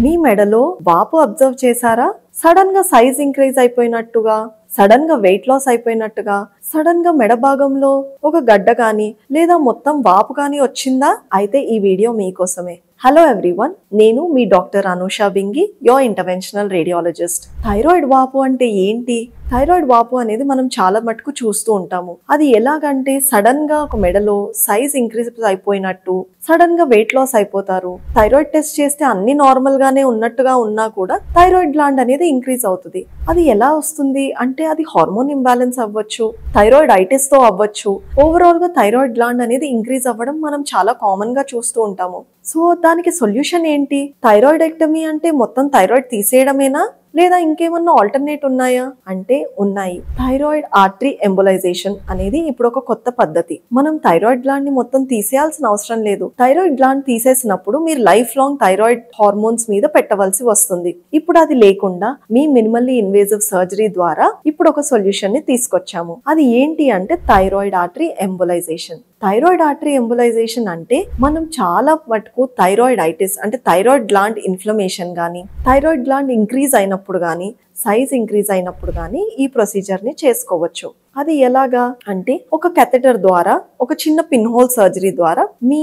మీ మెడలో వాపు అబ్జర్వ్ చేశారా? సడన్ గా సైజ్ ఇంక్రీజ్ అయిపోయినట్టుగా, సడన్ గా వెయిట్ లాస్ అయిపోయినట్టుగా, సడన్ గా మెడ భాగంలో ఒక గడ్డ కానీ లేదా మొత్తం వాపు కానీ వచ్చిందా? అయితే ఈ వీడియో మీకోసమే. హలో ఎవ్రీవన్, నేను మీ doctor Anusha Bingi, your interventional radiologist. Thyroid వాపు అంటే ఏంటి? థైరాయిడ్ వాపు అనేది మనం చాలా మటుకు చూస్తూ ఉంటాము. అది ఎలాగంటే సడన్ గా ఒక మెడలో సైజ్ ఇంక్రీజ్ అయిపోయినట్టు, సడన్ గా వెయిట్ లాస్ అయిపోతారు. థైరాయిడ్ టెస్ట్ చేస్తే అన్ని నార్మల్ గానే ఉన్నట్టుగా ఉన్నా కూడా థైరాయిడ్ గ్లాండ్ అనేది ఇంక్రీజ్ అవుతుంది. అది ఎలా వస్తుంది అంటే అది హార్మోన్ ఇంబ్యాలెన్స్ అవ్వచ్చు, థైరాయిడ్ ఐటిస్ తో అవ్వచ్చు. ఓవరాల్ గా థైరాయిడ్ గ్లాండ్ అనేది ఇంక్రీజ్ అవ్వడం మనం చాలా కామన్ గా చూస్తూ ఉంటాము. సో దానికి సొల్యూషన్ ఏంటి? థైరాయిడెక్టమీ అంటే మొత్తం థైరాయిడ్ తీసేయడమేనా లేదా ఇంకేమన్నా ఆల్టర్నేట్ ఉన్నాయా అంటే ఉన్నాయి. థైరాయిడ్ ఆర్టరీ ఎంబోలైజేషన్ అనేది ఇప్పుడు ఒక కొత్త పద్ధతి. మనం థైరాయిడ్ గ్లాండ్ ని మొత్తం తీసేయాల్సిన అవసరం లేదు. థైరాయిడ్ గ్లాండ్ తీసేసినప్పుడు మీరు లైఫ్ లాంగ్ థైరాయిడ్ హార్మోన్స్ మీద పెట్టవలసి వస్తుంది. ఇప్పుడు అది లేకుండా మీ మినిమల్లీ ఇన్వేజివ్ సర్జరీ ద్వారా ఇప్పుడు ఒక సొల్యూషన్ ని తీసుకొచ్చాము. అది ఏంటి అంటే thyroid artery embolisation. Thyroid artery embolisation అంటే మనం చాలా మటుకు థైరాయిడ్ ఐటిస్ అంటే థైరాయిడ్ గ్లాండ్ ఇన్ఫ్లమేషన్ గానీ, థైరాయిడ్ గ్లాండ్ ఇంక్రీజ్ అయినప్పుడు గానీ, సైజ్ ఇంక్రీజ్ అయినప్పుడు గానీ ఈ ప్రొసీజర్ ని చేసుకోవచ్చు. అది ఎలాగా అంటే ఒక కెథెటర్ ద్వారా, ఒక చిన్న పిన్ హోల్ సర్జరీ ద్వారా మీ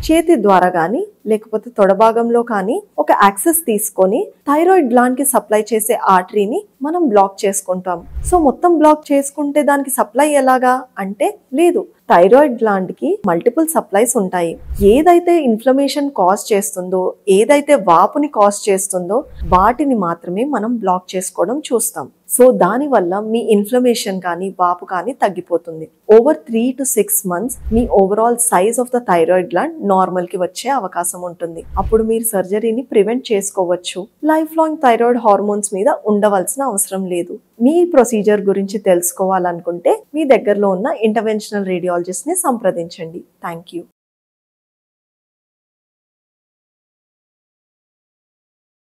చేతి ద్వారా కానీ లేకపోతే తొడ భాగంలో కానీ ఒక యాక్సెస్ తీసుకొని థైరాయిడ్ గ్లాండ్ కి సప్లై చేసే ఆర్టరీని మనం బ్లాక్ చేసుకుంటాం. సో మొత్తం బ్లాక్ చేసుకుంటే దానికి సప్లై ఎలాగా అంటే లేదు, థైరాయిడ్ గ్లాండ్ కి మల్టిపుల్ సప్లైస్ ఉంటాయి. ఏదైతే ఇన్ఫ్లమేషన్ కాజ్ చేస్తుందో, ఏదైతే వాపుని కాజ్ చేస్తుందో వాటిని మాత్రమే మనం బ్లాక్ చేసుకోవడం చూస్తాం. సో దాని వల్ల మీ ఇన్ఫ్లమేషన్ కానీ వాపు కానీ తగ్గిపోతుంది. Over 3 to 6 months me overall size of the thyroid gland normal కి వచ్చే అవకాశం ఉంటుంది. అప్పుడు మీరు సర్జరీని ప్రివెంట్ చేసుకోవచ్చు. లైఫ్ లాంగ్ థైరాయిడ్ హార్మోన్స్ మీద ఉండవలసిన అవసరం లేదు. మీ ప్రొసీజర్ గురించి తెలుసుకోవాలనుకుంటే మీ దగ్గరలో ఉన్న ఇంటర్వెన్షనల్ రేడియాలజిస్ట్ ని సంప్రదించండి. Thank you.